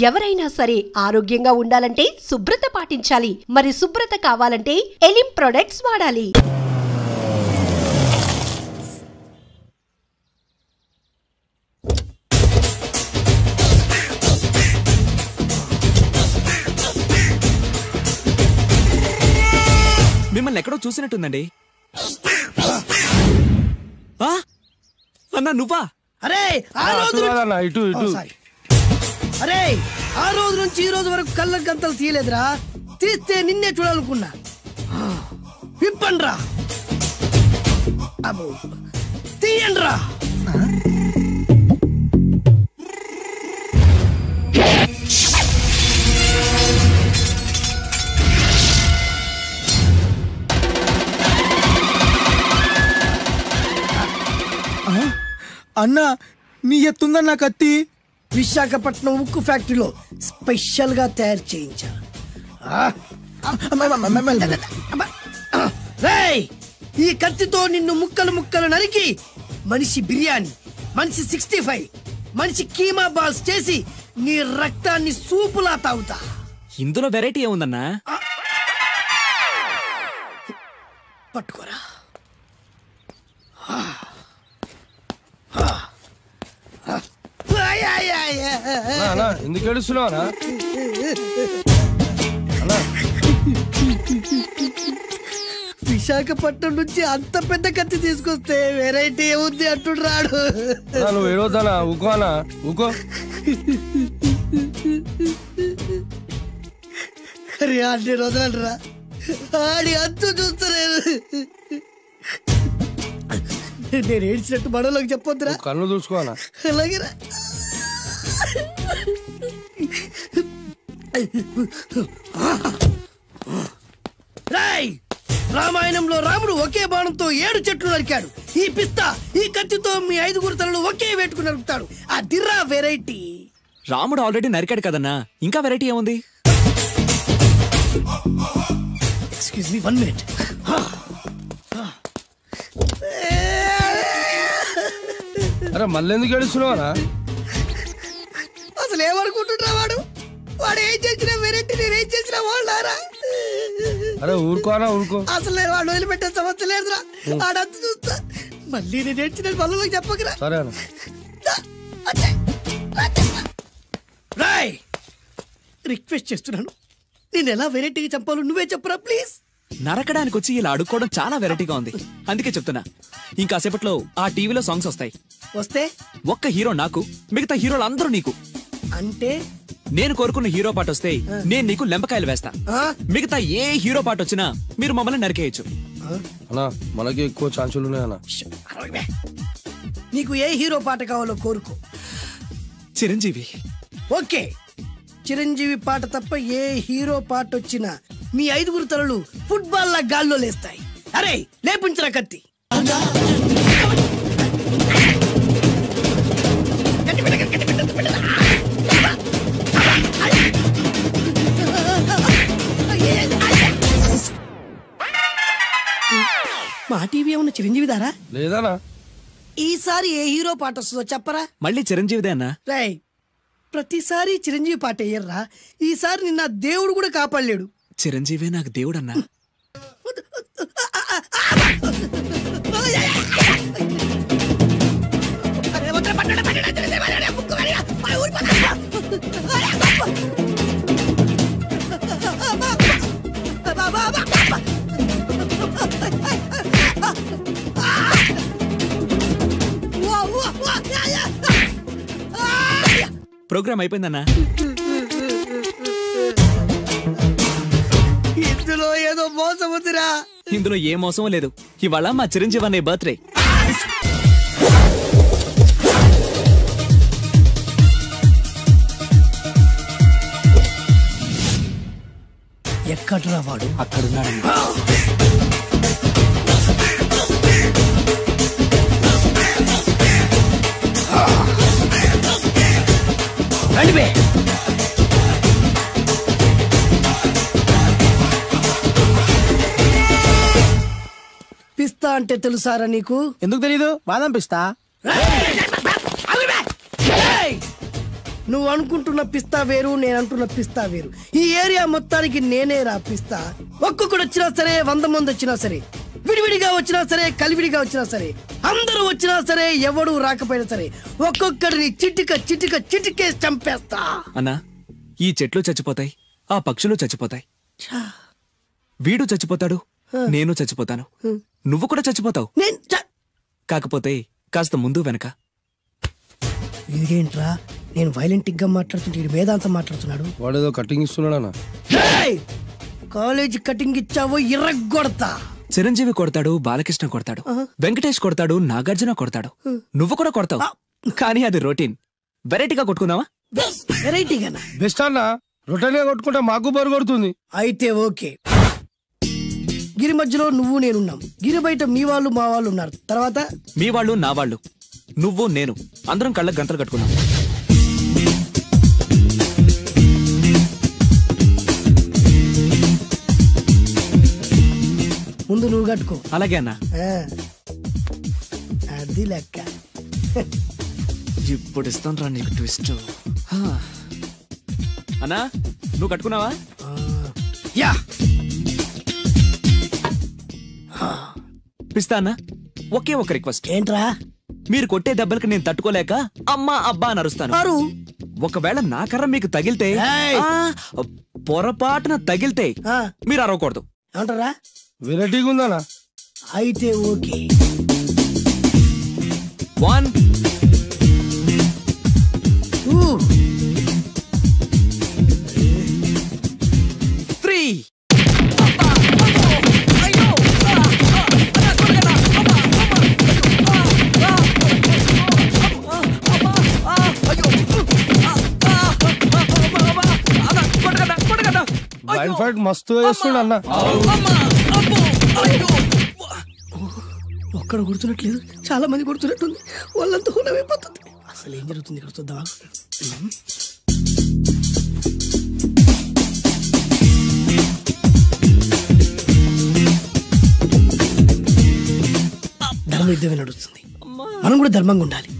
ఎవరైనా సరే ఆరోగ్యంగా ఉండాలంటే శుభ్రత పాటించాలి. మరి శుభ్రత కావాలంటే ఎలిం ప్రొడక్ట్స్ వాడాలి. మిమ్మల్ని ఎక్కడో చూసినట్టుందండి. అన్నా నువ్వా? అరే ఆ రోజు నుంచి ఈ రోజు వరకు కళ్ళ గంతలు తీయలేదురా. తీస్తే నిన్నే చూడాలనుకున్నా. విప్పండ్రా, అబ్బో తీయండ్రా. అన్నా నీ ఎత్తుందన్న కత్తి విశాఖపట్నం ఉక్కు ఫ్యాక్టరీలో స్పెషల్ గా తయారు చేయించా. ఈ కత్తితో నిన్ను ముక్కలు ముక్కలు నరికి మనిషి బిర్యానీ, మనిషి 65, మనిషి కీమా బాల్స్ చేసి నీ రక్తాన్ని సూపులా తాగుతా. ఇందులో వెరైటీ ఏముందన్నా? పట్టుకోరా. ఎందుకు ఏడుస్తున్నావా? విశాఖపట్నం నుంచి అంత పెద్ద కత్తి తీసుకొస్తే వెరైటీ ఏముంది అంటుడు రాడు. నువ్వు ఏడవద్దానా? ఊకోనా? ఊకో. అరే అన్ని రోజులంటరా ఆడి అంతు చూస్తలేదు. నేను ఏడ్చినట్టు మనలోకి చెప్పొద్దురా. కన్ను చూసుకోనా? అలాగేరా. రామాయణంలో రాముడు ఒకే బాణంతో 7 చెట్లు నరికాడు. ఈ పిస్తా ఈ కత్తితో మీ 5 తలలు ఒకే వేటుకు నరుకుతాడు. ఆ దిర్రా వెరైటీ. రాముడు ఆల్రెడీ నరికాడు కదన్నా, ఇంకా వెరైటీ ఏముంది? Excuse me 1 minute. అరే మళ్ళీ ఎందుకు ఏడుస్తున్నావా? అసలు ఏమనుకుంటున్నా వాడు? వాడు ఏం చేసిన వెరైటీ, నేను ఏం చేసిన వాళ్ళారా? అరే ఊరుకోనా? ఊరుకో. అసలు నేను వాడు వదిలిపెట్టే సమస్య లేదురా. ఆడంతా చూస్తా. మళ్ళీ నేను ఏడ్చిన పనులకు చెప్పకరా. సరే రాయ్, రిక్వెస్ట్ చేస్తున్నాను. నేను ఎలా వెరైటీగా చంపాలో నువ్వే చెప్పరా ప్లీజ్. నరకడానికి వచ్చి ఇలా అడుక్కోవడం చాలా వెరైటీగా ఉంది, అందుకే చెప్తున్నా. ఇంకాసేపట్లో ఆ టీవీలో సాంగ్స్ వస్తాయి. వస్తే ఒక్క హీరో నాకు, మిగతా హీరోలు అందరూ నీకు. అంటే నేను కోరుకున్న హీరో పాట వస్తే నేను నీకు లెంపకాయలు వేస్తా. మిగతా ఏ హీరో పాట వచ్చినా మీరు మమ్మల్ని నరికేయచ్చు. మనకి ఎక్కువ ఛాన్సులు ఉన్నాయన్నా. నీకు ఏ హీరో పాట కావాలో కోరుకో. చిరంజీవి. ఓకే, చిరంజీవి పాట తప్ప ఏ హీరో పాట వచ్చినా మీ 5 తలలు ఫుట్బాల్ లా గాల్లో లేస్తాయి. అరే లేపించరా కత్తి. మా టీవీ ఏమన్నా చిరంజీవి దారా? లేదానా? ఈసారి ఏ హీరో పాట వస్తుందో చెప్పరా? మళ్ళీ చిరంజీవిదే అన్నా. రై, ప్రతిసారి చిరంజీవి పాట వేయర్రా. ఈసారి నిన్న దేవుడు కూడా కాపాడలేడు. చిరంజీవే నాకు దేవుడన్నా. ప్రోగ్రామ్ అయిపోయిందన్నా. ఇందులో ఏదో మోసం ఉందిరా. ఇందులో ఏ మోసం లేదు. ఇవాళ మా చిరంజీవి అనే బర్త్డే. ఎక్కడ్రా వాడు? అక్కడున్నాడు. పిస్తా అంటే తెలుసారా నీకు? ఎందుకు తెలీదు? బాదం పిస్తా. నువ్వు అనుకుంటున్న పిస్తా వేరు, నేను అంటున్న పిస్తా వేరు. ఈ ఏరియా మొత్తానికి నేనే రా పిస్తా. ఒక్కొక్కడు వచ్చినా సరే, 100 మంది వచ్చినా సరే, విడివిడిగా వచ్చినా సరే, కలివిడిగా వచ్చినా సరే, అందరూ వచ్చినా సరే, ఎవడు రాకపోయినా సరే, ఒక్కొక్కడిని చిటికేసి చంపేస్తా. అన్నా, ఈ చెట్లు చచ్చిపోతాయి, ఆ పక్షులు చచ్చిపోతాయి, వీడు చచ్చిపోతాడు, నేను చచ్చిపోతాను, నువ్వు కూడా చచ్చిపోతావు. కాకపోతే కాస్త ముందు వెనక. వీడేంట్రా నేను వైలెంటిక్ గా మాట్లాడుతుంటే వీడు వేదాంతం మాట్లాడుతున్నాడు. వాడేదో కటింగ్ ఇస్తున్నాడన్నా. కాలేజ్ కటింగ్ ఇచ్చావో ఇర్రగొడతా. చిరంజీవి కొడతాడు, బాలకృష్ణ కొడతాడు, వెంకటేష్ కొడతాడు, నాగార్జున కొడతాడు, నువ్వు కూడా కొడతావు. కానీ అది రొటీన్. వెరైటీగా కొట్టుకుందామా? వెరైటీగానా? బెస్ట్ అన్న. రొటీన్ గా కొట్టుకుంటే మాకు బరు కొడుతుంది. అయితే ఓకే. గిరి మధ్యలో నువ్వు నేనున్నాం. గిరి బయట మీ వాళ్ళు మా వాళ్ళు ఉన్నారు. తర్వాత మీ వాళ్ళు నా వాళ్ళు, నువ్వు నేను, అందరం కళ్ళకు గంటలు కట్టుకున్నాం. ముందు నువ్వు కట్టుకో. అలాగే అన్నా. అది లెక్క. ఇప్పుడు ఇస్తాను రా నీకు ట్విస్ట్. అన్నా, నువ్వు కట్టుకున్నావా? యా. పిస్తా అన్నా, ఒకే ఒక రిక్వెస్ట్. ఏంట్రా? మీరు కొట్టే దెబ్బలకి నేను తట్టుకోలేక అమ్మా అబ్బా అని అరుస్తాను. ఒకవేళ నా కర్ర మీకు తగిలితే, పొరపాటున తగిలితే మీరు అరవకూడదు. ఏమంటారా? వెరైటీగా ఉందన్నా. అయితే ఓకే. 1 2 3. బ్లైండ్ ఫైట్ మస్తు వేస్తుండ అన్న. ఒక్కడ గుర్తున్నట్లేదు, చాలా మంది గుర్తున్నట్టుంది. వాళ్ళంతా హులమైపోతుంది. అసలు ఏం జరుగుతుంది ఇక్కడ చూద్దామా? ధర్మ యుద్ధమే నడుస్తుంది. మనం కూడా ధర్మంగా ఉండాలి.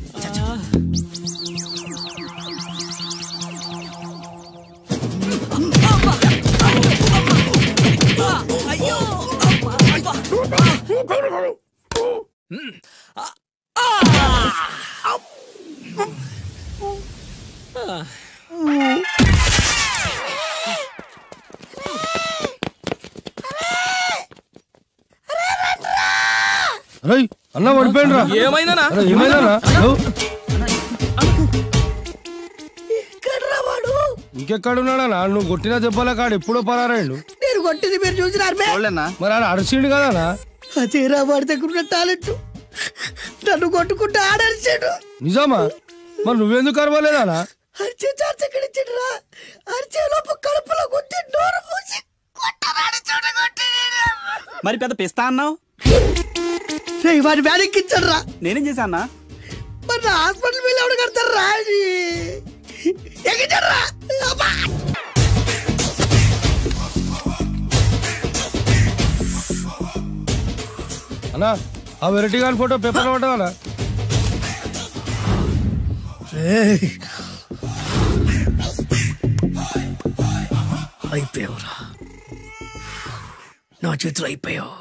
అన్న పడిపోయినరా? ఏమైందనా? ఇంకెక్కడున్నాడన్నా? నువ్వు కొట్టినా చెప్పాలా కాడు ఎప్పుడో పరారాడు. నేను కొట్టింది మీరు చూసినారు. మరి ఆడ అరిచిండు కదా? అదేరా వాడి దగ్గర ఉన్న టాలెంట్. నన్ను కొట్టుకుంటూ ఆడరిచాడు. నిజమా? మరి నువ్వెందుకు అరవలేదానా? అరిచే చార్జ్ ఎక్కడిచ్చాడురా? అరిచే లోపు కడుపులో కొట్టి నోరు మూసి కొట్టరాడు. చూడగొట్టి మరి పెద్ద పిస్తా అన్నావు. వాడి వ్యానెక్కించాడు రా. నేనేం చేశా అన్నా? మరి హాస్పిటల్ వెళ్ళి ఎవడు కడతారు రా? ఎక్కించాడు రా. అన్నా, ఆ వెరైటీ గాని ఫోటో పేపర్ పడ్డా? అయిపోయావురా, నా చేతులు అయిపోయావు.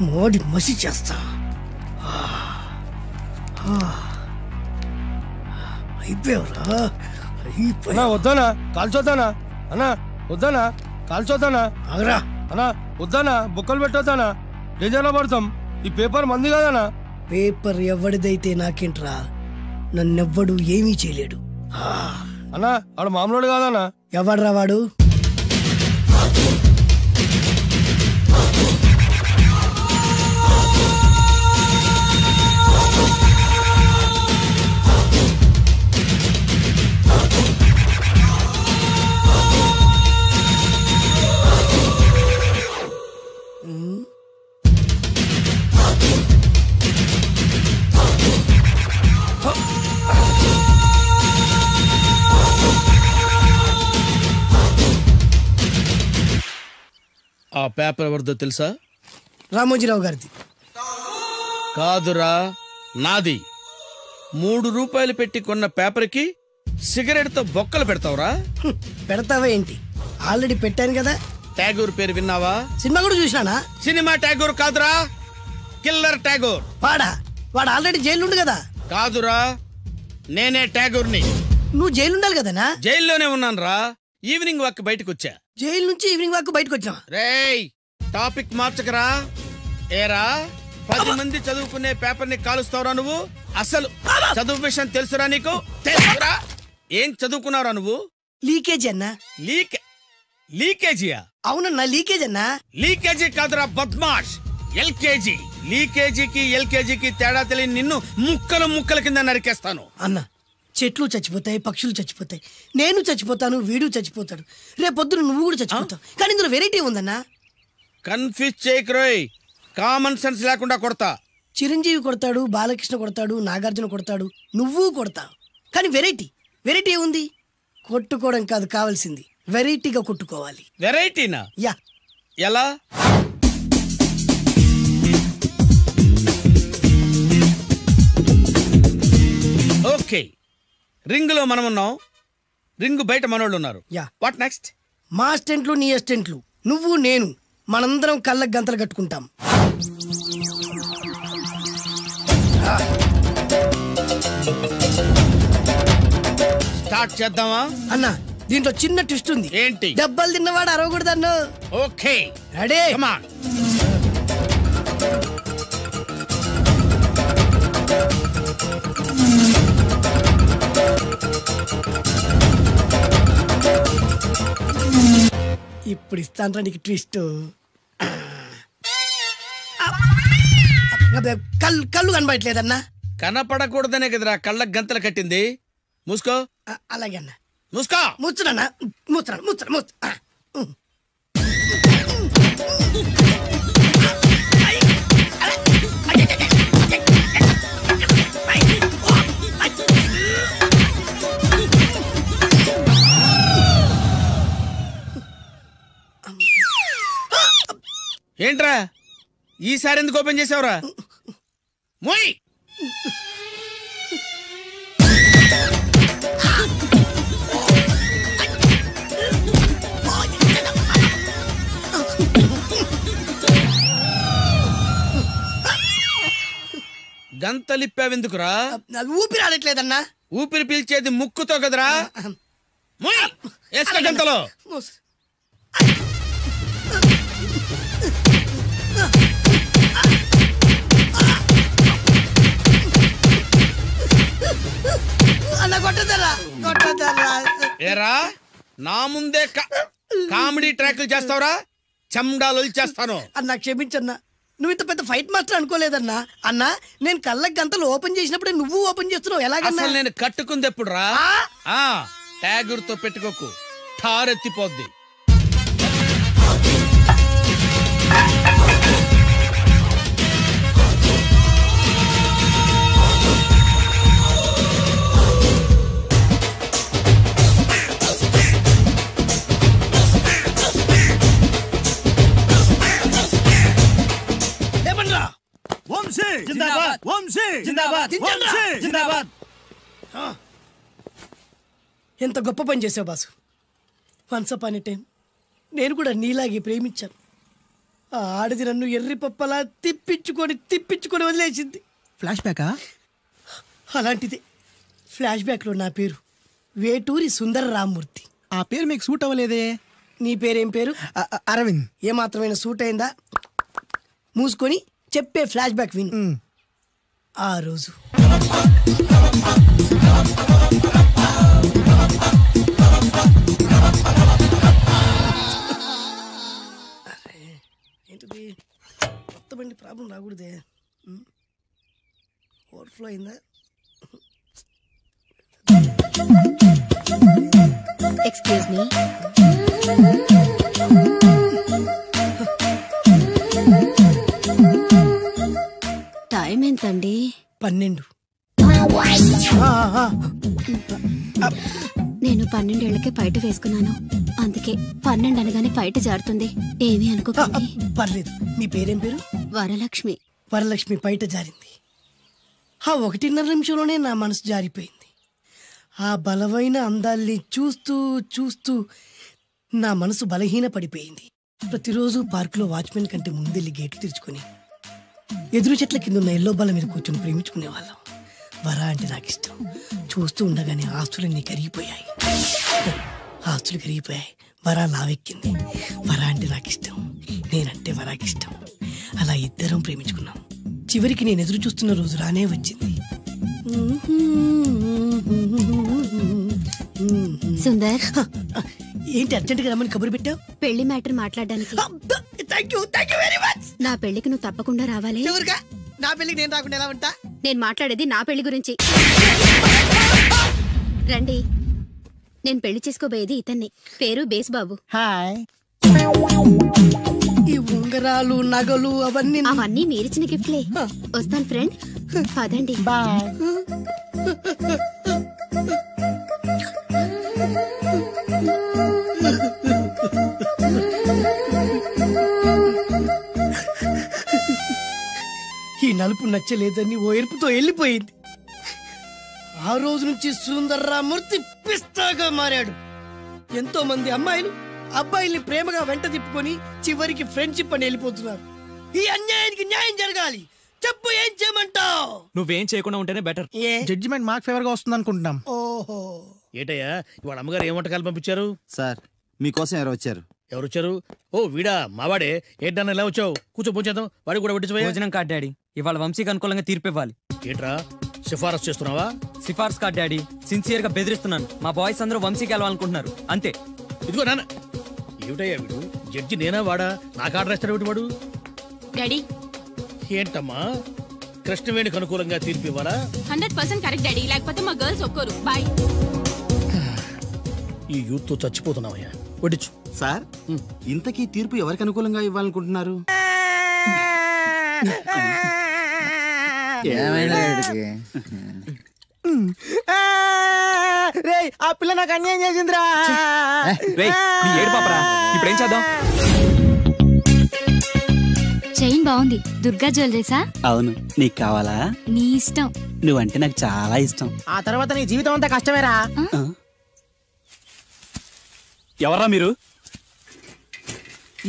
మోడి మసి చేస్తా. అయిపోయావురా. అన్నా వద్దానా? కాల్చొద్దానా? అన్నా వద్దానా? కాల్చొద్దానా? ఆగరా. అన్నా వద్దానా? బుక్కలు పెట్టొద్దానా? డేంజర్లో పడతాం. ఈ పేపర్ మంది కాదనా? పేపర్ ఎవడిదైతే నాకేంట్రా? నన్నెవ్వడు ఏమీ చేయలేడు. అన్నా ఆడు మామూలు కాదనా? ఎవడ్రా వాడు? ఆ పేపర్ ఎవరిదో తెలుసా? రామోజీరావు గారిది. కాదురా, నాది. ₹3 పెట్టి కొన్న పేపర్కి సిగరెట్ తో బొక్కలు పెడతావురా? పెడతావా ఏంటి? ఆల్రెడీ పెట్టాను కదా. ట్యాగూర్ పేరు విన్నావా? సినిమా కూడా చూసినానా? సినిమా ట్యాగూర్ కాదురా, కిల్లర్ ట్యాగూర్. వాడు ఆల్రెడీ జైలు ఉండు కదా. కాదురా, నేనే ట్యాగూర్ని. నువ్వు జైలు ఉండాలి కదనా? జైల్లోనే ఉన్నాను రా. ఈవినింగ్ వాక్ బయటకు వచ్చా. జైలు నుంచి ఈవినింగ్ వాక్ బయటకు వచ్చినా. రేయ్, టాపిక్ మార్చకరా. ఏరా, 10 మంది చదువుకునే పేపర్ ని కాలుస్తావురా నువ్వు? అసలు చదువు విషయం తెలుసురా నీకు? తెలుసురా? ఏం చదువుకున్నావురా నువ్వు? లీకేజీ అన్నా. లీకేజీయా? అవునన్నా, లీకేజ్ అన్నా. లీకేజీ కాదురా బద్మాష్, ఎల్కేజీ. లీకేజీకి ఎల్కేజీకి తేడా తెలియని నిన్ను ముక్కలు ముక్కల కింద నరికేస్తాను. అన్నా, చెట్లు చచ్చిపోతాయి, పక్షులు చచ్చిపోతాయి, నేను చచ్చిపోతాను, వీడు చచ్చిపోతాడు, రేపొద్దున నువ్వు కూడా చచ్చిపోతావు. కానీ ఇందులో వెరైటీ ఉందన్నా. కన్ఫ్యూజ్ చేయకురోయ్, కామన్ సెన్స్ లేకుండా కొడతా. చిరంజీవి కొడతాడు, బాలకృష్ణ కొడతాడు, నాగార్జున కొడతాడు, నువ్వు కొడతావు. కానీ వెరైటీ ఉంది. కొట్టుకోవడం కాదు కావాల్సింది, వెరైటీగా కొట్టుకోవాలి. వెరైటీనా? యా. ఎలా? ఓకే, రింగ్ లో మనం ఉన్నాం, రింగ్ బయట మనోళ్ళు ఉన్నారు. యా. What next? మా అసిస్టెంట్లు, నీ అసిస్టెంట్లు, నువ్వు నేను, మనందరం కళ్ళకు గంతలు కట్టుకుంటాం. స్టార్ట్ చేద్దామా? అన్నా, దీంట్లో చిన్న ట్విస్ట్ ఉంది. ఏంటి? దెబ్బలు తిన్నవాడు అరవకూడదన్ను. Okay, ready? Come on. ఇప్పుడు ఇస్తాను నీకు ట్విస్ట్. కళ్ళు కనబడట్లేదన్నా. కనపడకూడదనే కదరా కళ్ళకు గంతలు కట్టింది. మూసుకో. అలాగే అన్న. మూసుకో. ముచ్చునన్నా, ముచ్చరా. ఏంట్రా ఈసారి ఎందుకు ఓపెన్ చేసావురా? మోయ్. గంతలిప్పావెందుకురా? ఊపిరి ఆడట్లేదన్నా. ఊపిరి పీల్చేది ముక్కుతో కదరా. మోయ్, వేసుకో గంతలో. ఏరా, నా ముందే కామెడీ ట్రాక్లు చేస్తావురా? చెమ్డాలు చేస్తాను. అన్నా క్షమించన్నా, నువ్వు ఇంత పెద్ద ఫైట్ మాస్టర్ అనుకోలేదన్నా. అన్నా, నేను కళ్ళకి గంతలు ఓపెన్ చేసినప్పుడే నువ్వు ఓపెన్ చేస్తున్నావు. ఎలాగన్నా? నేను కట్టుకుంది ఎప్పుడు రా? ట్యాగూర్ తో పెట్టుకోకు, ఠారెత్తిపోద్ది. ఎంత గొప్ప పని చేసావు boss. Once upon a time నేను కూడా నీలాగే ప్రేమించాను. ఆ ఆడది నన్ను ఎర్రి పప్పలా తిప్పించుకొని వదిలేసింది. ఫ్లాష్ బ్యాకా? అలాంటిది. ఫ్లాష్ బ్యాక్లో నా పేరు వేటూరి సుందర రామ్మూర్తి. ఆ పేరు మీకు సూట్ అవ్వలేదే. నీ పేరేం పేరు? అరవింద్. ఏమాత్రమైన సూట్ అయిందా? మూసుకొని చెప్పే ఫ్లాష్ బ్యాక్ విను. ఆ రోజు ఏంటిది? కొత్త బండి ప్రాబ్లం రాకూడదే. ఓవర్ఫ్లో అయిందా? Excuse me. టైం ఎంతండి? 12. నేను 12 ఏళ్లకే పైట వేసుకున్నాను. అందుకే 12 అనగానే పైట జారుతుంది. ఏమీ అనుకోకండి. పర్లేదు. మీ పేరేం పేరు? వరలక్ష్మి. వరలక్ష్మి పైట జారింది. ఆ 1.5 నిమిషంలోనే నా మనసు జారిపోయింది. ఆ బలమైన అందాల్ని చూస్తూ చూస్తూ నా మనసు బలహీన పడిపోయింది. ప్రతిరోజు పార్కులో వాచ్మెన్ కంటే ముందెళ్ళి గేట్లు తెరుచుకొని ఎదురు చెట్ల కింద ఉన్న ఎల్లో బాల మీద కూర్చొని ప్రేమించుకునేవాళ్ళం. వరా అంటే నాకు ఇష్టం. చూస్తూ ఉండగానే ఆస్తులన్నీ కరిగిపోయాయి. వరా లావెక్కింది. వరా అంటే నాకు ఇష్టం, నేనంటే వరాకి ఇష్టం. అలా ఇద్దరం ప్రేమించుకున్నాం. చివరికి నేను ఎదురు చూస్తున్న రోజు రానే వచ్చింది. సుందర్, ఏంటి అర్జెంట్గా రమ్మని కబురు పెట్టావు? పెళ్లి మ్యాటర్ మాట్లాడడానికి. నా పెళ్లికి నువ్వు తప్పకుండా రావాలి. నా పెళ్లికి నేను రాకుండా ఎలా ఉంటా? నేను మాట్లాడేది నా పెళ్లి గురించి. రండి, నేను పెళ్లి చేసుకోబోయేది ఇతన్ని. పేరు బేస్బాబు. హాయ్. ఈ ఉంగరాలు నగలు అవన్నీ మీరిచ్చిన గిఫ్ట్లే. వస్తాను ఫ్రెండ్, పదండి. బాయ్. ఈ నలుపు నచ్చలేదని ఓ ఎరుపుతో వెళ్ళిపోయింది. ఆ రోజు నుంచి సుందర్రామూర్తి పిస్తాగా మారాడు. ఎంతో మంది అమ్మాయిలు అబ్బాయిల్ని ప్రేమగా వెంట తిప్పుకొని చివరికి ఫ్రెండ్షిప్ అని వెళ్ళిపోతున్నారు. ఈ అన్యాయానికి న్యాయం జరగాలి. చెప్పు, ఏం చేయమంటావు? నువ్వేం చేయకుండా ఉంటేనే బెటర్. జడ్జిమెంట్ మాకు ఫేవర్ గా వస్తుంది అనుకుంటున్నాం. ఓహో, ఏటయ్యా ఇవాళ అమ్మగారు ఏం వంటకాలు పంపించారు? సార్ మీకోసం ఎవరు వచ్చారు? ఎవరు వచ్చారు? ఓ వీడా, మావాడే. ఏంటన్నా ఇలా వచ్చావు? కూర్చో, పోంచేద్దాం. వాడికి కూడా పట్టించబోయా. భోజనం కాదు డాడీ, ఇవాళ వంశీకి అనుకూలంగా తీర్పు ఇవ్వాలి. ఏంట్రా సిఫారసు చేస్తున్నావా? సిఫార్సు కాదు డాడీ, సిన్సియర్ గా బెదిరిస్తున్నాను. మా బాయ్స్ అందరూ వంశీకి వెళ్ళాలనుకుంటున్నారు అంతే. ఇదిగో నాన్న. ఏమిటయ్యా వీడు? జడ్జి నేనా వాడా? నాకు ఆర్డర్ ఇస్తాడు వాడు. డాడీ, ఏంటమ్మా కృష్ణవేణికి అనుకూలంగా తీర్పు ఇవ్వాలా? 100% కరెక్ట్ డాడీ, లేకపోతే మా గర్ల్స్ ఒప్పుకోరు. బాయ్. ఈ యూత్ తో చచ్చిపోతున్నావయ్యా. వడ్డించు. సార్ ఇంతకీ తీర్పు ఎవరికి అనుకూలంగా ఇవ్వాలనుకుంటున్నారు? ఆ పిల్ల నాకు అన్యాయం చేసిందిరా. ఏడు పాపరా, ఇప్పుడేం చేద్దాం? చైన్ బాగుంది. దుర్గా జ్యువెలరీసా? అవును, నీకు కావాలా? నీ ఇష్టం. నువ్వంటే నాకు చాలా ఇష్టం. ఆ తర్వాత నీ జీవితం అంతా కష్టమేరా. ఎవరా మీరు?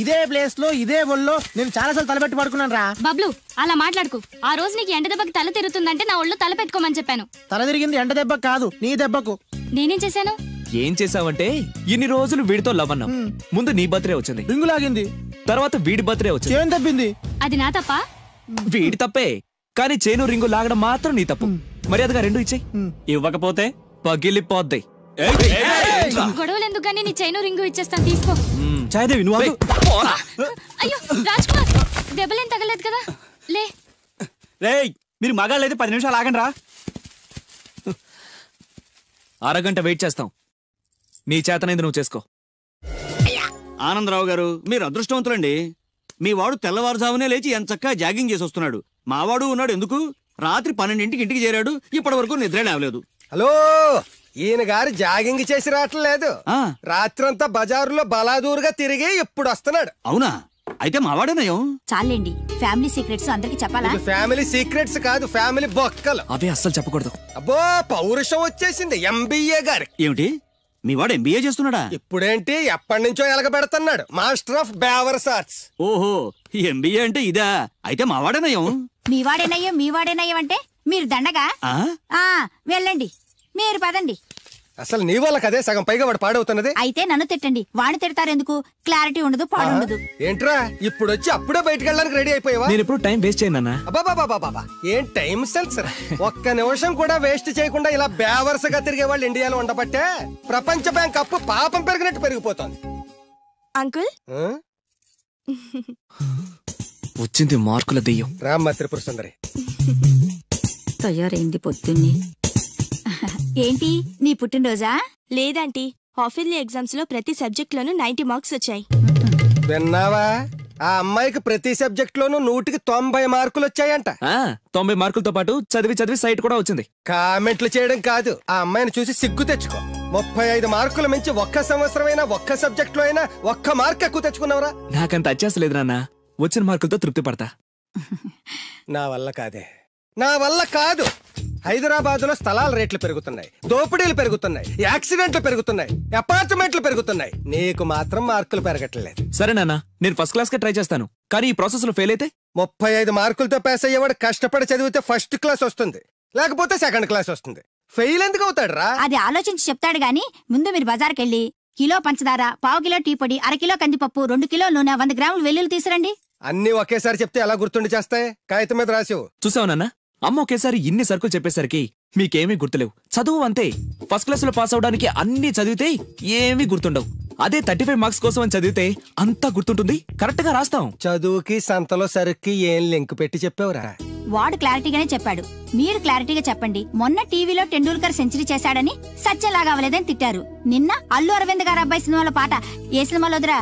ఇదే ప్లేస్ లో ఇదే ఒళ్ళో నేను చాలాసార్లు తలపెట్టి పడుకున్నాను రా. బబ్లు, అలా మాట్లాడుకు. ఆ రోజు నీకు ఎండ దెబ్బకి తల తిరుగుతుందంటే నా ఒళ్ళు తల పెట్టుకోమని చెప్పాను. తల తిరిగింది ఎండ దెబ్బకు కాదు, నీ దెబ్బకు. నేనేం చేశాను? ఏం చేసావంటే ఇన్ని రోజులు వీడితో లవ్ అన్నాం. ముందు నీ బర్త్డే వచ్చింది, రింగు లాగింది, తర్వాత వీడి బర్త్డే వచ్చింది. చేను తప్పింది. అది నా తప్ప? వీడి తప్పే, కానీ చేను రింగు లాగడం మాత్రం నీ తప్పు. మర్యాదగా రెండు ఇచ్చేయి. ఇవ్వకపోతే పగిలిపోద్ది. గొడవలు ఎందుకు గానీ నీ చైను రింగు ఇచ్చేస్తాను, తీసుకో. చాయదేవి నువ్వు అయ్యో రాజ్ కుమార్, దెబ్బలేం తగలేదు కదా? లే. రేయ్, మీరు మగాళ్ళైతే 10 నిమిషాలు ఆగండి రా. అరగంట వెయిట్ చేస్తాం. నీ చేతనైంది నువ్వు చేసుకో. ఆనందరావు గారు, మీరు అదృష్టవంతులండి. మీ వాడు తెల్లవారుజామునే లేచి ఎంచక్కా జాగింగ్ చేసి వస్తున్నాడు. మావాడు ఉన్నాడు ఎందుకు? రాత్రి 12ంటికి ఇంటికి చేరాడు, ఇప్పటి వరకు నిద్ర లేవలేదు. హలో, ఈయన గారు జాగింగ్ చేసి రావట్లేదు. రాత్రంతా బజారులో బలాదూరుగా తిరిగి ఇప్పుడు వస్తున్నాడు. అవునా? అయితే మావాడేనయం. చాలండి, ఫ్యామిలీ సీక్రెట్స్ అందరికి చెప్పాలా? ఫ్యామిలీ సీక్రెట్స్ కాదు, ఫ్యామిలీ బొక్కలు. అవే అస్సలు చెప్పకూడదు. అబ్బో, పౌరుషం వచ్చేసింది ఎంబీఏ గారి. ఏమిటి, మీ వాడు ఎంబీఏ చేస్తున్నాడా? ఇప్పుడేంటి, ఎప్పటి నుంచో ఎలగబెడుతున్నాడు. మాస్టర్ ఆఫ్ బేవర్స్ ఆర్ట్స్. ఓహో, ఎంబీఏ అంటే ఇదా? అయితే మావాడేనయం. మీవాడేనయ్యం అంటే మీరు దండగా. వెళ్ళండి, మీరు పదండి. అసలు నీ వల్ల కదే సగం పైగా వాడు పాడవుతున్నది. అయితే నన్ను తిట్టండి, వాడిని తిడతారెందుకు? క్లారిటీ ఉండదు, పాడుండదు. ఏంట్రా ఇప్పుడు వచ్చి అప్పుడే బయటకు వెళ్ళడానికి రెడీ అయిపోయావా? నేను ఎప్పుడు టైం వేస్ట్ చేయను అన్నా. అబ్బాబాబాబాబా, ఏం టైం సెన్స్ రా. ఒక్క నిమిషం కూడా వేస్ట్ చేయకుండా ఇలా బేవర్సగా తిరిగే వాళ్ళు ఇండియాలో ఉండబట్టే ప్రపంచ బ్యాంక్ అప్పు పాపం పెరిగినట్టు పెరిగిపోతుంది. అంకుల్, వచ్చింది మార్కుల దెయ్యం. రామ్మ త్రిపుర సుందరి. తయారైంది పొద్దున్నే. ఏంటి, నీ పుట్టినరోజా? లేదంటీ, హాఫిల్లీ ఎగ్జామ్స్ లో ప్రతి సబ్జెక్ట్ లోనూ 90 మార్క్స్ వచ్చాయి. విన్నావా? ఆ అమ్మాయికి ప్రతి సబ్జెక్ట్ లోనూ 100కి 90 మార్కులు వచ్చాయంట. 90 మార్కులతో పాటు చదివి చదివి సైట్ కూడా వచ్చింది. కామెంట్లు చేయడం కాదు, ఆ అమ్మాయిని చూసి సిగ్గు తెచ్చుకో. 35 మార్కులు మించి ఒక్క సంవత్సరమైనా ఒక్క సబ్జెక్ట్ లో అయినా ఒక్క మార్క్ ఎక్కువ తెచ్చుకున్నావురా? నాకంత అత్యాస లేదు నాన్న, వచ్చిన మార్కులతో తృప్తి పడతా. నా వల్ల కాదే. నా వల్ల కాదు. హైదరాబాద్ లో స్థలాల రేట్లు పెరుగుతున్నాయి, దోపిడీలు పెరుగుతున్నాయి, యాక్సిడెంట్లు పెరుగుతున్నాయి, అపార్ట్మెంట్లు పెరుగుతున్నాయి. నీకు మాత్రం మార్కులు పెరగట్లేదు. సరే నాన్న, నేను ఫస్ట్ క్లాస్ కే ట్రై చేస్తాను. కానీ ఈ ప్రాసెస్ లో ఫెయిల్ అయితే 35 మార్కులతో పాస్ అయ్యేవాడు కష్టపడి చదివితే ఫస్ట్ క్లాస్ వస్తుంది, లేకపోతే సెకండ్ క్లాస్ వస్తుంది. ఫెయిల్ ఎందుకు అవుతాడు రా? అది ఆలోచించి చెప్తాడు గాని ముందు మీరు బజార్కి వెళ్ళి కిలో పంచదార, పావు కిలో టీ పొడి, అరకిలో కందిపప్పు, 2 కిలో నూనె, 100 గ్రాములు వెల్లుల్లి తీసురండి. అన్ని ఒకేసారి చెప్తే ఎలా గుర్తుండి చేస్తాయి? కాగితం మీద రాసివు. చూసావు నాన్న, అమ్మ ఒకేసారి ఇన్ని సరుకులు చెప్పేసరికి మీకేమీ గుర్తులేవు. చదువు అంతే. ఫస్ట్ క్లాస్ లో పాస్ అవడానికి అన్ని చదివితే ఏమీ గుర్తుండవు. అదే 35 మార్క్స్ కోసం అని చదివితే అంతా గుర్తుంటుంది, కరెక్ట్ గా రాస్తాం. చదువుకి సంతలో సరుక్కి ఏం లింక్ పెట్టి చెప్పావురా? వాడు క్లారిటీగానే చెప్పాడు, మీరు క్లారిటీగా చెప్పండి. మొన్న టీవీలో టెండూల్కర్ సెంచరీ చేశాడని సత్యలాగా అవ్వలేదని తిట్టారు. నిన్న అల్లు అరవింద్ గారు అబ్బాయి సినిమాలో పాట ఏ సినిమాలో వదిరా?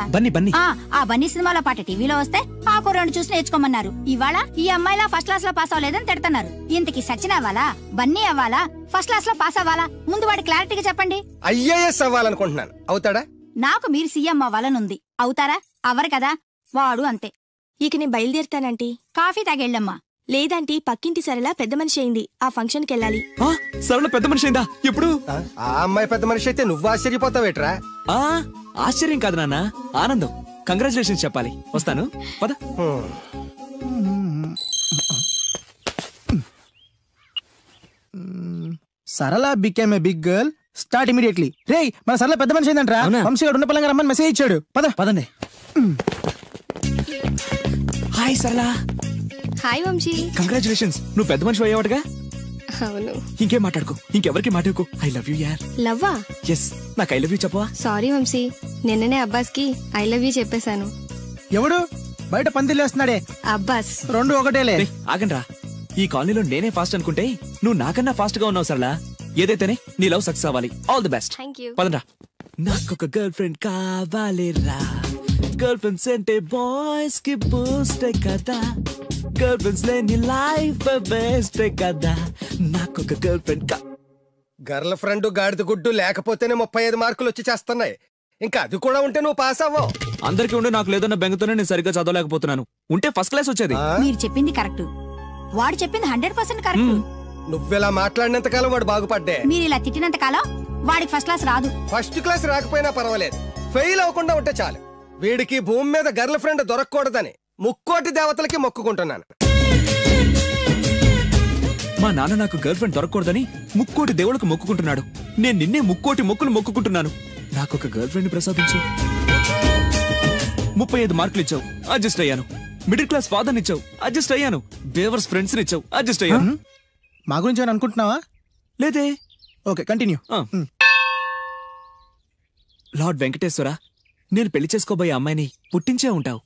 ఆ బన్నీ సినిమాలో పాట టీవీలో వస్తే ఆ కుర్రాడు చూసి నేర్చుకోమన్నారు. ఇవాళ ఈ అమ్మాయిలా ఫస్ట్ క్లాస్ లో పాస్ అవ్వలేదని తిడుతున్నారు. ఇంతకి సచిన్ అవ్వాలా, బన్నీ అవ్వాలా, ఫస్ట్ క్లాస్ లో పాస్ అవ్వాలా? ముందు వాడు క్లారిటీగా చెప్పండి. ఐఏఎస్ అవ్వాలనుకుంటున్నాను. అవుతాడా? నాకు మీరు సీఎం అవ్వాలనుంది. అవుతారా? అవ్వరు కదా. వాడు అంతే. ఇక నేను బయలుదేరుతానంటీ. కాఫీ తాగెళ్ళమ్మా. లేదంటీ, పక్కింటి సరళ పెద్ద మనిషి అయింది, ఆ ఫంక్షన్ కి వెళ్ళాలి. సరళ పెద్ద మనిషి అయిందా? ఎప్పుడు? ఆ అమ్మాయి పెద్ద మనిషి అయితే నువ్వు ఆశ్చర్యపోతావేట్రా? ఆశ్చర్యం కాదు నాన్న, ఆనందం. కంగ్రాచులేషన్స్ చెప్పాలి. వస్తాను, పద. Sarala became a big girl. Start immediately. రేయ్, మన సరళ పెద్ద మనిషి అయిందంట్రా. వంశీ గారు ఉన్న పలంగా రమ్మని మెసేజ్ ఇచ్చాడు. పదండి. హాయ్ సరళ. హాయ్ వంశీ. కంగ్రాచులేషన్స్, నువ్వు పెద్ద మనిషి అయ్యావటగా. అవును. ఇంకేం మాట్లాడుకో, ఇంకెవరికి మాట్లాడుకో. ఐ లవ్ యూ యార్. లవ్వా? ఎస్, నాకు ఐ లవ్ యూ చెప్పవా? సారీ వంశీ, నిన్ననే అబ్బాస్ కి ఐ లవ్ యూ చెప్పేశాను. ఎవడు బయట పందిలేస్తున్నాడే? అబ్బాస్. 2 ఒకటేలే. ఆగండ్రా, ఈ కాలనీలో నేనే ఫాస్ట్ అనుకుంటే నువ్వు నాకన్నా ఫాస్ట్ గా ఉన్నావు సరళ. ఏదైతేనే నీ లవ్ సక్సెస్ అవ్వాలి. All the best. పదండ్రా. నాకొక గర్ల్ ఫ్రెండ్ కావాలిరా. గర్ల్ ఫ్రెండ్స్ అంటే బాయ్స్ కి బూస్ట్ కదా. గర్ల్ ఫ్రెండ్స్ లేని లైఫ్ బెస్ట్ కదా. నాకొక గర్ల్ ఫ్రెండ్ గర్ల్ ఫ్రెండ్ గాడిద గుడ్డు లేకపోతేనే 35 మార్కులు వచ్చి చేస్తున్నాయి. ఇంకా అది కూడా ఉంటే నువ్వు పాస్ అవ్వవు. అందరికీ ఉండే నాకు లేదన్న బెంగతోనే నేను సరిగ్గా చదవలేకపోతున్నాను. ఉంటే ఫస్ట్ క్లాస్ వచ్చేది. మీరు చెప్పింది కరెక్ట్, వాడు చెప్పింది 100% కరెక్ట్. నువ్వెలా మాట్లాడినంత కాలం వాడు బాగుపడ్డే. మీరు ఇలా తిట్టినంత కాలం వాడికి ఫస్ట్ క్లాస్ రాదు. ఫస్ట్ క్లాస్ రాకపోయినా పర్వాలేదు, ఫెయిల్ అవ్వకుండా ఉంటే చాలు. వీడికి భూమి మీద గర్ల్ ఫ్రెండ్ దొరకకూడదని ముక్కోటి దేవతలకి మొక్కుకుంటున్నాను. మా నాన్న నాకు గర్ల్ ఫ్రెండ్ దొరకకూడదని ముక్కోటి దేవుళ్ళకు మొక్కుకుంటున్నాడు. నేను నిన్నే ముక్కోటి మొక్కులు మొక్కుకుంటున్నాను. నాకొక గర్ల్ ఫ్రెండ్ ప్రసాదించు. 35 మార్కులు ఇచ్చావు, అడ్జస్ట్ అయ్యాను. మిడిల్ క్లాస్ ఫాదర్ ఇచ్చావు, అడ్జస్ట్ అయ్యాను. బేవర్స్ ఫ్రెండ్స్ ఇచ్చావు, అడ్జస్ట్ అయ్యాను. మా గురించి ఏమైనా అనుకుంటున్నావా? లేదే. Okay, continue. లార్డ్ వెంకటేశ్వర, నేను పెళ్లి చేసుకోబోయే అమ్మాయిని పుట్టించే ఉంటావు.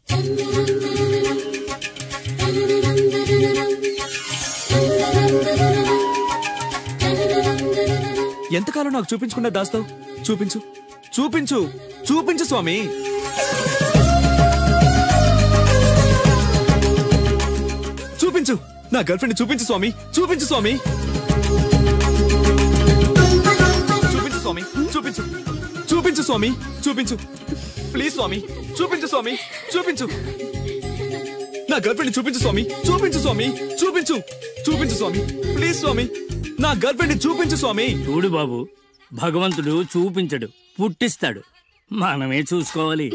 ఎంతకాలం నాకు చూపించకుండా దాస్తావు? చూపించు, చూపించు, చూపించు స్వామి. చూపించు, నా గర్ల్ ఫ్రెండ్ చూపించు స్వామి. చూపించు స్వామి. చూపించు స్వామి. చూపించు, చూపించు స్వామి. చూపించు ప్లీజ్ స్వామి. చూపించు స్వామి. చూపించు, నా గర్ల్ ఫ్రెండ్ చూపించు స్వామి. చూపించు స్వామి. చూపించు, చూపించు స్వామి. ప్లీజ్ స్వామి, నా గర్ల్ ఫ్రెండ్ చూపించు స్వామి. చూడు బాబు, భగవంతుడు చూపించడు, పుట్టిస్తాడు. మనమే చూసుకోవాలి.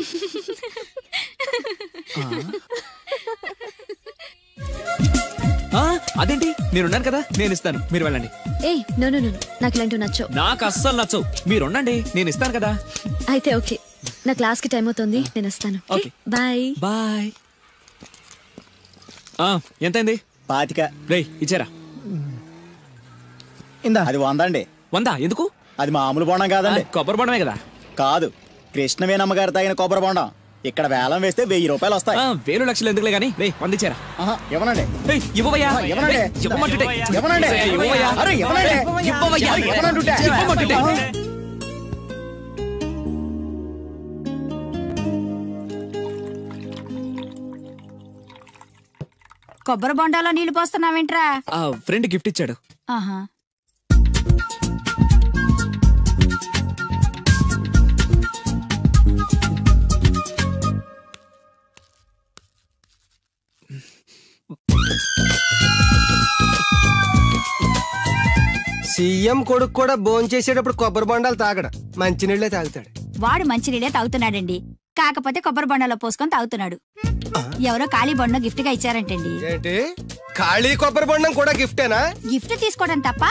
అదేంటి, నేనున్నాను కదా, నేను ఇస్తాను, మీరు వెళ్ళండి. నాకు ఇలాంటివి నచ్చవు. నాకు అస్సలు నచ్చవు. మీరుండండి, నేను ఇస్తాను కదా. అయితే ఓకే, నా క్లాస్ కి టైం అవుతుంది, నేను వస్తాను. Bye bye. ఎంతైంది? 25. రేయ్, ఇచ్చారా? అది 100 అండి. 100 ఎందుకు? అది మామూలు బొండం కాదండి, కొబ్బరి బొండమే కదా. కాదు, కృష్ణవేణమ్మ గారు తాగిన కొబ్బరి బొండం. ఇక్కడ వేలం వేస్తే 1000 రూపాయలు వస్తాయి. 1000 లక్షలు ఎందుకులే గానీ, రే 100 ఇచ్చారా? ఇవ్వనండి. ఇవ్వవయ్యా. ఇవ్వనండి. ఇవ్వమంటుంటే. ఇవ్వనండి. ఇవ్వవయ్యా. అరే ఇవ్వనండి. ఇవ్వవయ్యా. ఇవ్వనంటుంటే. ఇవ్వమంటుంటే. కొబ్బరి బొండాలో నీళ్లు పోస్తున్నావేంట్రా? ఫ్రెండ్ గిఫ్ట్ ఇచ్చాడు. ఆహా. సీఎం కొడుకు కూడా భోంచేసేటప్పుడు కొబ్బరి బొండాలు తాగడు, మంచినీళ్ళే తాగుతాడు. వాడు మంచినీళ్ళే తాగుతున్నాడండి, కాకపోతే కొబ్బరి బొండలో పోసుకొని తాగుతున్నాడు. ఎవరో ఖాళీ బొండం గిఫ్ట్ గా ఇచ్చారంటండి. ఏంటి ఖాళీ కొబ్బరి బొండం కూడా గిఫ్టేనా? గిఫ్ట్ తీసుకోవడం తప్ప,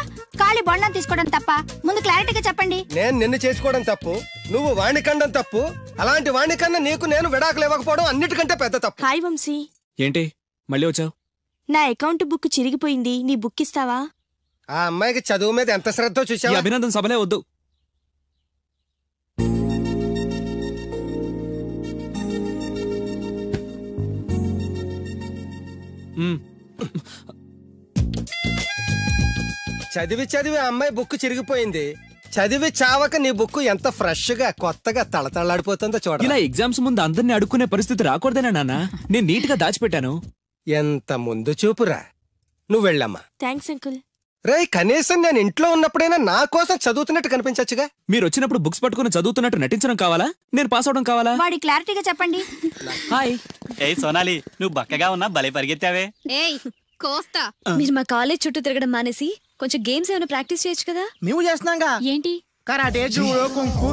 ఖాళీ బొండం తీసుకోవడం తప్ప? ముందు క్లారిటీగా చెప్పండి. నేను నిన్ను చేసుకోవడం తప్పు, నువ్వు వాణ్ణి కండం తప్పు. అలాంటి వాణ్ణి కన్నా నీకు నేను విడాకులు ఇవ్వకపోవడం అన్నిటికంటే పెద్ద తప్పు. హాయ్ వంశీ. ఏంటి మళ్ళీ వచ్చావు? నా అకౌంట్ బుక్ చిరిగిపోయింది, నీ బుక్ ఇస్తావా? ఆ అమ్మాయికి చదువు మీద ఎంత శ్రద్ధ చూసావా? అభినందన సభలే వద్దు. చదివి చదివి ఆ అమ్మాయి బుక్ చిరిగిపోయింది. చదివి చావక నీ బుక్ ఎంత ఫ్రెష్ గా కొత్తగా తళతళాడిపోతుందో చూడ. ఇలా ఎగ్జామ్స్ ముందు అందరినీ అడుక్కునే పరిస్థితి రాకూడదేనా నాన్న? నేను నీట్ గా దాచిపెట్టాను. ఎంత ముందు చూపురా. నువ్వు వెళ్ళమ్మా. Thanks uncle. రే కనీసం నేను ఇంట్లో ఉన్నప్పుడైనా నా కోసం చదువుతున్నట్టు కనిపించచ్చుగా. మీరు వచ్చినప్పుడు బుక్స్ పట్టుకుని చదువుతున్నట్టు నటించడం కావాలా, నేను పాస్ అవడం కావాలా? వాడి క్లారిటీగా చెప్పండి. హాయ్. ఏయ్ సోనాలి, నువ్వు బక్కగా ఉన్నా భలే పరిగెత్తావే. ఏయ్ కోస్తా. మీరు మా కాలేజ్ చుట్టూ తిరగడం మానేసి కొంచెం గేమ్స్ ఏమైనా ప్రాక్టీస్ చేయొచ్చు కదా. మేము చేస్తున్నాంగా. ఏంటి? Karate, judo, kung fu.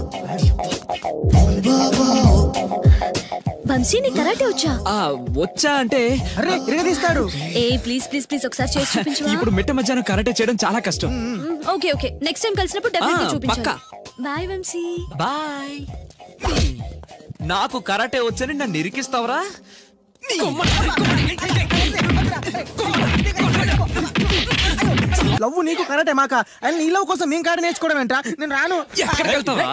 వంశీ నీ కరాటే వచ్చా? వచ్చా అంటే అరే ఇరగదీస్తాడు. ఏ ప్లీజ్ ప్లీజ్ ప్లీజ్ ఒకసారి చేసి చూపించవా? ఇప్పుడు మిట్ట మధ్యాహ్నం కరాటే చేయడం చాలా కష్టం. ఓకే ఓకే నెక్స్ట్ టైం కలిసినప్పుడు డెఫినెట్గా చూపించాలి. పక్కా. బాయ్ వంశీ. బాయ్. నాకు కరాటే వచ్చని నన్ను ఇరికిస్తావరా? లవ్ నీకు కరాటే మాక అని నీ లవ్ కోసం మేము కరాటే నేర్చుకోవడం ఏంట్రా? నేను రాను. ఎక్కడికి వెళ్తావా?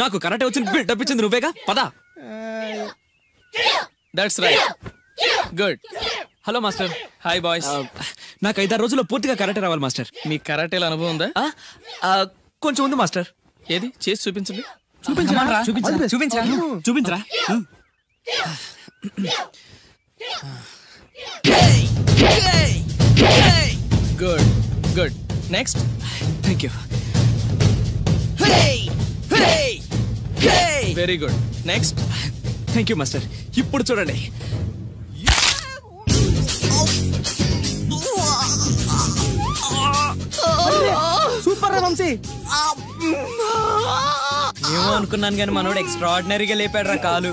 నాకు కరాటే వచ్చి బిల్డప్ ఇచ్చింది నువ్వేగా, పదా. That's right. Good. Hello master. Hi boys. నాకు 5-6 రోజుల్లో పూర్తిగా కరాటే రావాలి మాస్టర్. మీ కరాటేలో అనుభవం ఉందా? కొంచెం ఉంది మాస్టర్. ఏది చేసి చూపించండి. చూపించరా. Good good. Next. Thank you. Very good. Next. Thank you master. ఇప్పుడు చూడండి. సూపర్ రా వంశీ. ఏమో అనుకున్నాను కానీ మనోడు ఎక్స్ట్రా ఆర్డినరీగా లేపాడు రా కాలు.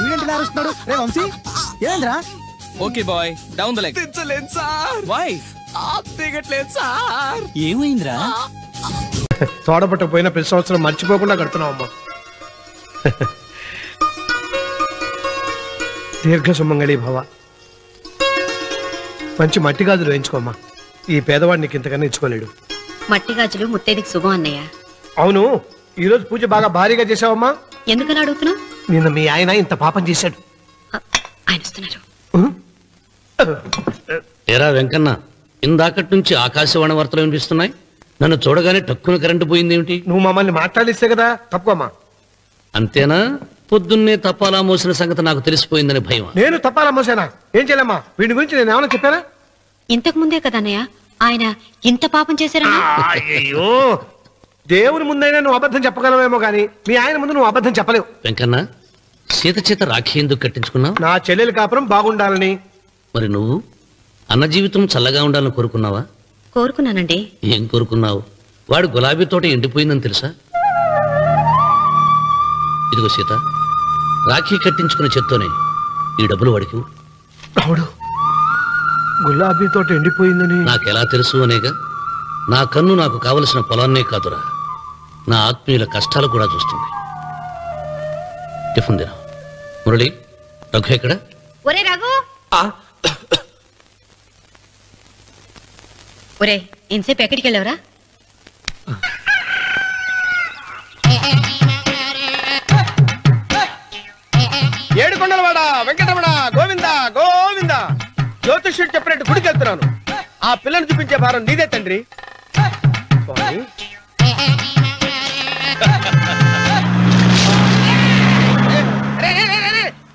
వీడేంటి అరుస్తున్నాడు? రే వంశీ ఏంద్రా? Okay boy, down the leg. తెచ్చలేదు సార్. వై? దిగట్లేదు సార్. ఏమైందిరా? తోడపట్ట పోయిన ప్రతి సంవత్సరం మర్చిపోకుండా కడుతున్నావు అమ్మా. దీర్ఘ సుమంగళి భవ. మంచి మట్టి గాజులు వేయించుకోమ్మా. ఈ పేదవాడిని నీకు ఇంతకన్నా ఇచ్చుకోలేడు. మట్టి గాజులు ముత్తైదికి శుభం అన్నయ్య. అవును, ఈ రోజు పూజ బాగా భారీగా చేసావమ్మా. ఎందుకలా అడుగుతున్నావు? నిన్న మీ ఆయన ఇంత పాపం చేశాడు. ఆయన వస్తున్నారు. ఏరా వెంకన్న, ఇందాకటి నుంచి ఆకాశవాణి వార్తలు వినిపిస్తున్నాయి. నన్ను చూడగానే టక్కున కరెంటు పోయిందేమిటి? నువ్వు మమ్మల్ని మాట్లాడిస్తే కదా తప్పుకోమ్మా. అంతేనా? పొద్దున్నే తపాలా మోసిన సంగతి నాకు తెలిసిపోయిందని భయం. నేను తప్పాలా మోసానా? ఏం చేయలేమ్మా. వీడి గురించి నేను ఏమైనా చెప్పానా? ఇంతకు ముందే కదా అన్నయ్య ఆయన ఇంత పాపం చేశారన్నా. అయ్యో, దేవుని ముందైనా నువ్వు అబద్ధం చెప్పగలవేమో గానీ మీ ఆయన ముందు నువ్వు అబద్ధం చెప్పలేవు. వెంకన్న, సీత చేత రాఖీ ఎందుకు కట్టించుకున్నావు? నా చెల్లెలి కాపురం బాగుండాలని. మరి నువ్వు అన్న జీవితం చల్లగా ఉండాలని కోరుకున్నావా? కోరుకున్నానండి. ఏం కోరుకున్నావు? వాడు గులాబీ తోట ఎండిపోయిందని తెలుసా? ఇదిగో సీత, రాఖీ కట్టించుకున్న చేత్తోనే ఈ డబ్బులు వాడికి. రావుడు, గులాబీ తోట ఎండిపోయిందని నాకెలా తెలుసు అనేగా. నా కన్ను నాకు కావలసిన పొలాన్నే కాదురా, నా ఆత్మీయుల కష్టాలు కూడా చూస్తుంది. టిఫిన్ తిన. మురళి, రఘు ఎక్కడ? ఒరే రఘు. ఒరే ఇంతసేపు ఎక్కడికి వెళ్ళవరా? ఏడుకొండలవాడ వెంకటరమణ గోవింద గోవింద. జ్యోతిష్యుడు చెప్పినట్టు గుడికి వెళ్తున్నాను. ఆ పిల్లని చూపించే భారం నీదే తండ్రి.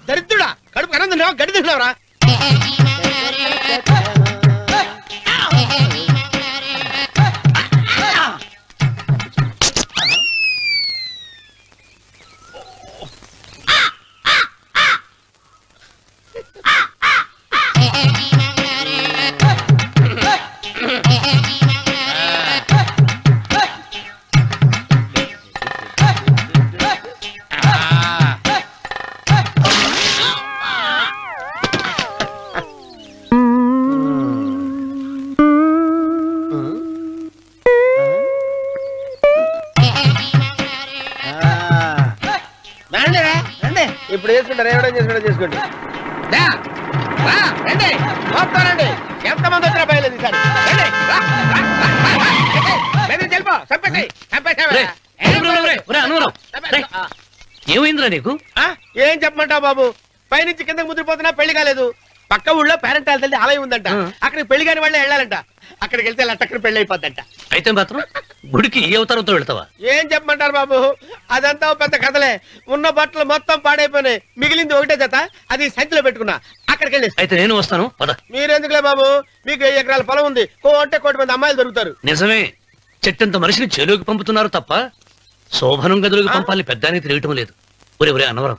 దరిద్రుడా, కడుపు అన్నం తిన్నావా, గడి తిన్నావరా? ఇప్పుడు చేసుకుంటారు, ఎవడో చేసుకోండి. రండి మొత్తం రండి, ఎంతమంది వచ్చినా బయలేదు ఈసారి. ఏమైందిరా నీకు? ఏం చెప్పమంటావు బాబు, పైనుంచి కిందకి ముద్రపోతున్నా పెళ్లి కాలేదు. పక్క ఊళ్ళో పేరెంట్ తల్లి ఆలయం ఉందంట, అక్కడికి పెళ్లి కాని వాళ్ళే వెళ్ళాలంట. అక్కడికి వెళ్తే లట్టక్కన పెళ్లి అయిపోద్దంట. అయితే మాత్రం గుడికి ఏ అవతారంతో వెళ్తావా? ఏం చెప్పమంటారు బాబు, అదంతా పెద్ద కథలే. ఉన్న బట్టలు మొత్తం పాడైపోయినాయి, మిగిలింది ఒకటే జత, అది సంచిలో పెట్టుకున్నా. అక్కడికి వెళ్ళి అయితే నేను వస్తాను. మీరెందుకులే బాబు, మీకు 5 ఎకరాల పొలం ఉంది, కోటి మంది అమ్మాయిలు దొరుకుతారు. నిజమే, చెట్టంత మనిషిని చెరువుకి పంపుతున్నారు తప్ప శోభనం గదులకు పంపాలని పెద్దానికి తెలియటం లేదు. ఒరే అన్నవరం,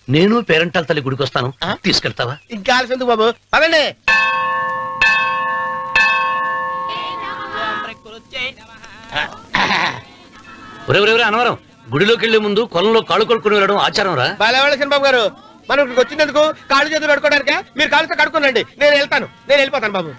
నేను పేరెంటాల తల్లి గుడికి వస్తాను, తీసుకెళ్తావా? ఇంకా ఆలస్యం బాబు, పదండి. ఒరే అన్నవరం, గుడిలోకి వెళ్లే ముందు కొలంలో కాళ్ళు కొడుకుని వెళ్ళడం ఆచారం రా. బాలవాళ్ళ బాబు గారు, మనం ఇక్కడికి వచ్చినందుకు కాళ్ళు చేతులు కడుక్కోవడానికే. మీరు కాళ్ళతో కడుక్కోనండి, నేను వెళ్తాను, నేను వెళ్ళిపోతాను బాబు.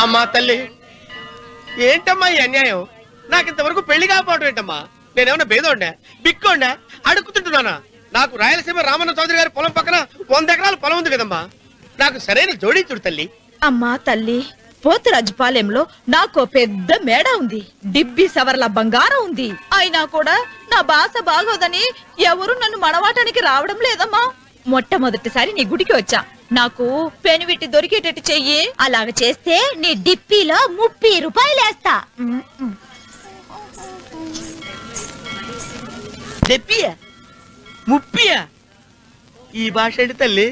అమ్మా తల్లి, ఏంటమ్మా ఈ అన్యాయం? నాకు ఇంతవరకు పెళ్లి కాకపోవడం ఏంటమ్మా? నేనేమన్నా బేదోండా, బిక్కోండా, అడుగుతుంటున్నానా? నాకు రాయలసీమ రామన్న చౌదరి గారి పొలం పక్కన 100 ఎకరాల పొలం ఉంది కదమ్మా, నాకు సరైన జోడించుడు తల్లి. అమ్మా తల్లి, పోతురాజుపాలెంలో నాకు పెద్ద మేడ ఉంది, డిబ్బి సవర్ల బంగారం ఉంది. అయినా కూడా నా భాష బాగోదని ఎవరు నన్ను మనవాటానికి రావడం లేదమ్మా. మొట్టమొదటిసారి నీ గుడికి వచ్చా, నాకు పెనువిట్టి దొరికేటట్టు చెయ్యి. అలాగ చేస్తే నీ డిప్పిలో 30 రూపాయలు వేస్తా. డిప్పియా 30? ఈ భాష ఏంటి తల్లి?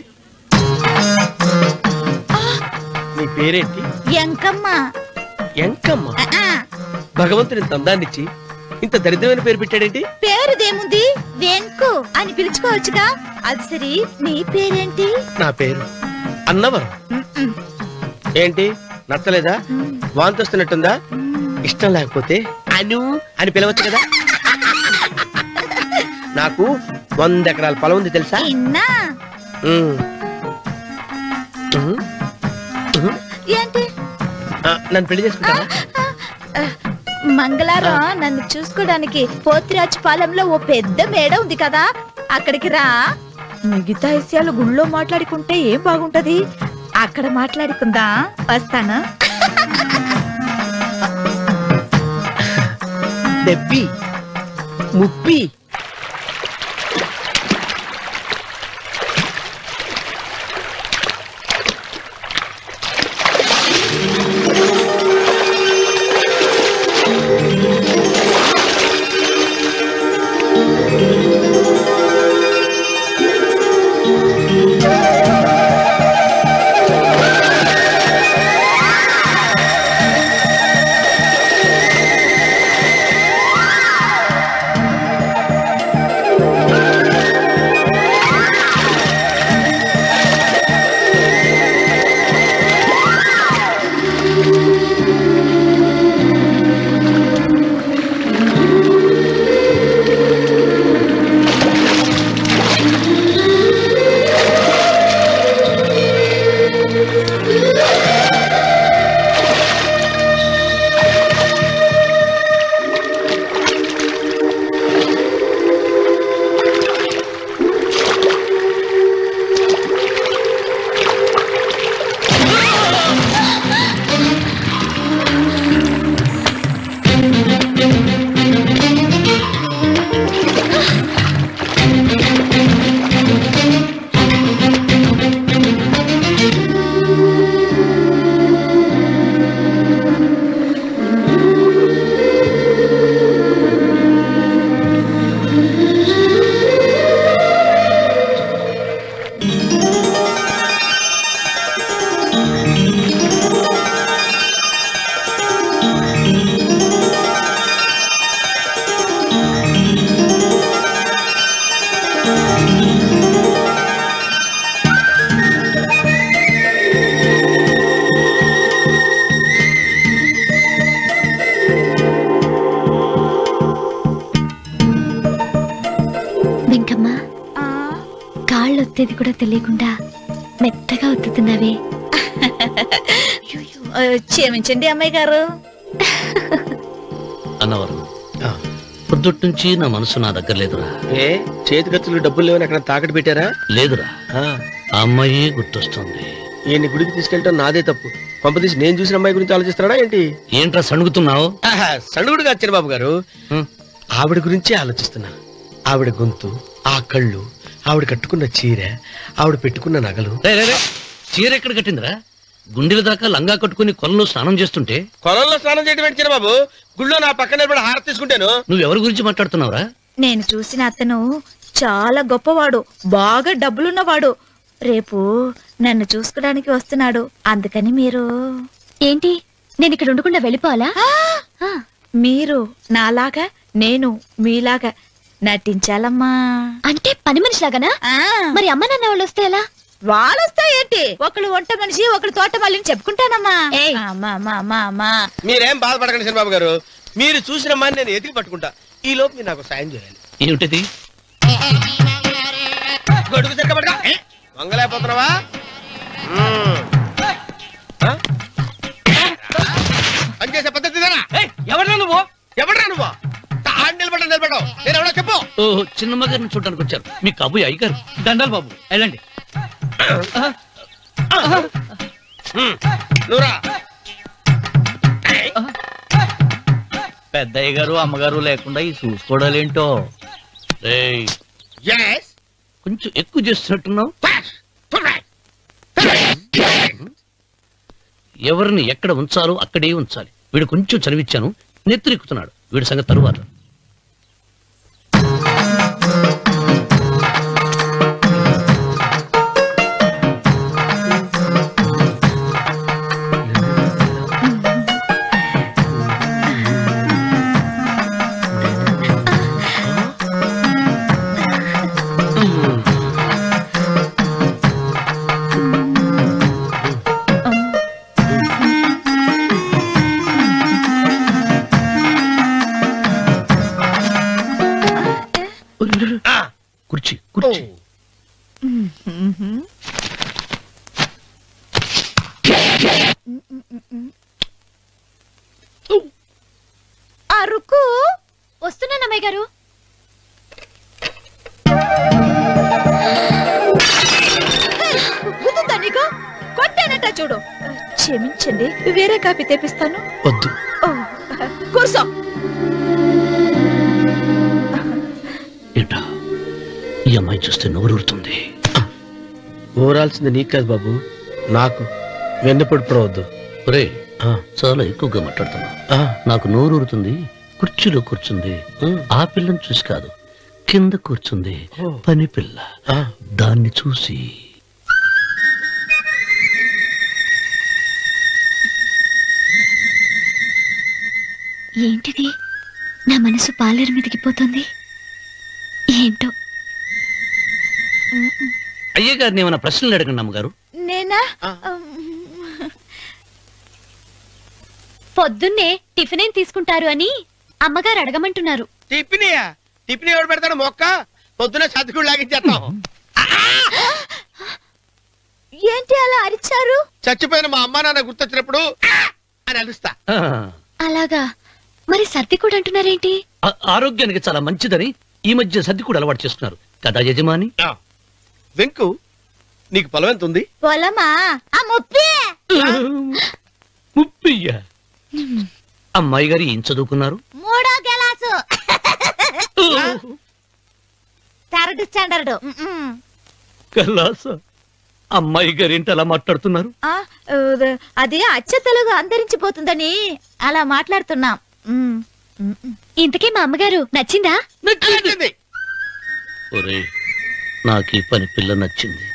నీ పేరేంటి? ఎంకమ్మ. ఎంకమ్మ? భగవంతుని ఇంత అందాన్నిచ్చి ఇంత దరిద్రమైన పేరు పెట్టాడేంటి? పేరుదేముంది, వెంకు అని పిలుచుకోవచ్చుగా. అది సరి, నీ పేరేంటి? నా పేరు అన్నవరం. ఏంటి నచ్చలేదా? వాంతొస్తున్నట్టుందా? ఇష్టం లేకపోతే అను అని పిలవచ్చు కదా. నాకు 100 ఎకరాల పొలం ఉంది తెలుసా? ఏంటి? నన్ను పెళ్లి చేసుకుంటావా? మంగళారం నన్ను చూసుకోవడానికి పోతిరాజుపాలెంలో ఓ పెద్ద మేడ ఉంది కదా, అక్కడికి రా. మిగతా విషయాలు గుళ్ళో మాట్లాడుకుంటే ఏం బాగుంటది, అక్కడ మాట్లాడుకుందా. వస్తానా? డెబ్బి 30. వెంకమ్మ కాళ్ళు ఒత్తేది కూడా తెలియకుండా మెత్తగా ఒత్తుతున్నావే. క్షమించండి అమ్మాయి గారు. అన్నవరం పొద్దుటి నుంచి నా మనసు నా దగ్గర లేదురా. ఏ చేతి ఖర్చులు డబ్బులు లేవని అక్కడ తాకట్టు పెట్టారా? లేదురా, ఆ అమ్మాయి గుర్తొస్తుంది. ఈయన్ని గుడికి తీసుకెళ్ళటం నాదే తప్పు. పంపదీసి నేను చూసిన అమ్మాయి గురించి ఆలోచిస్తున్నాడా ఏంటి? ఏంట్రా సణుగుతున్నావు? సణుగుడు కాదు చిన్నబాబు గారు, ఆవిడ గురించే ఆలోచిస్తున్నా. ఆవిడ గొంతు, ఆ కళ్ళు, ఆవిడ కట్టుకున్న చీర, ఆవిడ పెట్టుకున్న నగలు. చీర ఎక్కడ కట్టిందిరా? గుండెల దాకా లంగా కట్టుకుని కొలంలో స్నానం చేస్తుంటే. కొలంలో స్నానం చేయడం ఏంటి చిన్నబాబు? గుళ్ళో నా పక్కన హారతి తీసుకుంటాను. నువ్వెవరి గురించి మాట్లాడుతున్నావురా? నేను చూసిన అతను చాలా గొప్పవాడు, బాగా డబ్బులున్నవాడు. రేపు నన్ను చూసుకోడానికి వస్తున్నాడు. అందుకని మీరు ఏంటి నేను ఇక్కడ ఉండకుండా వెళ్ళిపోవాలా? మీరు నాలాగా, నేను మీలాగా నటించాలమ్మా. అంటే పని మనిషిలాగానా? మరి అమ్మ నాన్న వాళ్ళు వస్తే ఎలా? వాళ్ళు వస్తా ఏంటి? ఒకళ్ళు వంట మనిషి, ఒకళ్ళు తోట మళ్ళీ చెప్పుకుంటానమ్మా. మీరేం బాధపడకండి చంద్రబాబు గారు, మీరు చూసిన అమ్మాయిని నేను ఎతికి పట్టుకుంటా. ఈ లోపు మీరు నాకు సాయం చేయాలి. ఏమిటది? గొడుగు చెక్క పట్టుకో. వంగలేకపోతున్నావా? పనిచేసే పద్ధతి ఎవరా నువ్వు? ఎవడరా నువ్వు? నిలబడ్డావు నేను ఎవడో చెప్పు. ఓ చిన్నమ్మ గారిని చూడడానికి వచ్చారు. మీ కబుయ్య అయ్యగారు. దండాలు బాబు, వెళ్ళండి. నువ్వురా. పెద్దయ్య గారు అమ్మగారు లేకుండా ఈ చూసుకోవడాలేంటో. కొంచెం ఎక్కువ చేస్తున్నట్టున్నావు. ఎవరిని ఎక్కడ ఉంచాలో అక్కడే ఉంచాలి. వీడు కొంచెం చదివిచ్చాను, నెత్తిరెక్కుతున్నాడు. వీడి సంగతి తరువాత. కుర్చీ కుర్చీ. అరుకు వస్తున్నాను అమ్మాయి గారు. గుద్దుతా నీకు? కొట్టానట చూడు. క్షమించండి, వేరే కాపీ తెప్పిస్తాను. వద్దు. కూర్చో. ఏంటా ఈ అమ్మాయి చూస్తే నోరూరుతుంది. ఊరాల్సింది నీకు కాదు బాబు, నాకు. వెన్నపొడి పడవద్దు. ఒరే చాలా ఎక్కువగా మాట్లాడుతున్నా. నాకు నోరూరుతుంది. కుర్చీలో కూర్చుంది. ఆ పిల్లని చూసి కాదు, కింద కూర్చుంది పని పిల్ల. దాన్ని చూసి ఏంటిది? నా మనసు పాలేరు మీదకి పోతుంది. ఏంటో. అయ్యగారిని ఏమైనా ప్రశ్నలు అడగండి అమ్మగారు. నేనా? పొద్దున్నే టిఫిన్ ఏం తీసుకుంటారు అని అమ్మగారు అడగమంటున్నారు. టిఫినియా? టిఫిన్ ఎవడు పెడతాడు మొక్క? పొద్దున సతికుడు లాగించేస్తాం. ఏంటి అలా అరిచారు? చచ్చిపోయిన మా అమ్మా నాన్న గుర్తొచ్చినప్పుడు అని అలుస్తా. అలాగా? మరి సర్ది కూడా అంటున్నారేంటి? ఆరోగ్యానికి చాలా మంచిదని ఈ మధ్య సర్ది కూడా అలవాటు చేస్తున్నారు కదా యజమాని. వెంకు, నీకు పొలం ఎంత ఉంది? పొలమా? ముప్పయ్య. అమ్మాయి గారు ఏం చదువుకున్నారు? 3వ క్లాసు, 3rd స్టాండర్డ్. కలాస. అమ్మాయి గారు ఏంటి అలా మాట్లాడుతున్నారు? అది అచ్చ తెలుగు అంతరించిపోతుందని అలా మాట్లాడుతున్నాం. ఇంతకీ మా అమ్మగారు నచ్చిందా? ఒరే, నాకు ఈ పని పిల్ల నచ్చింది.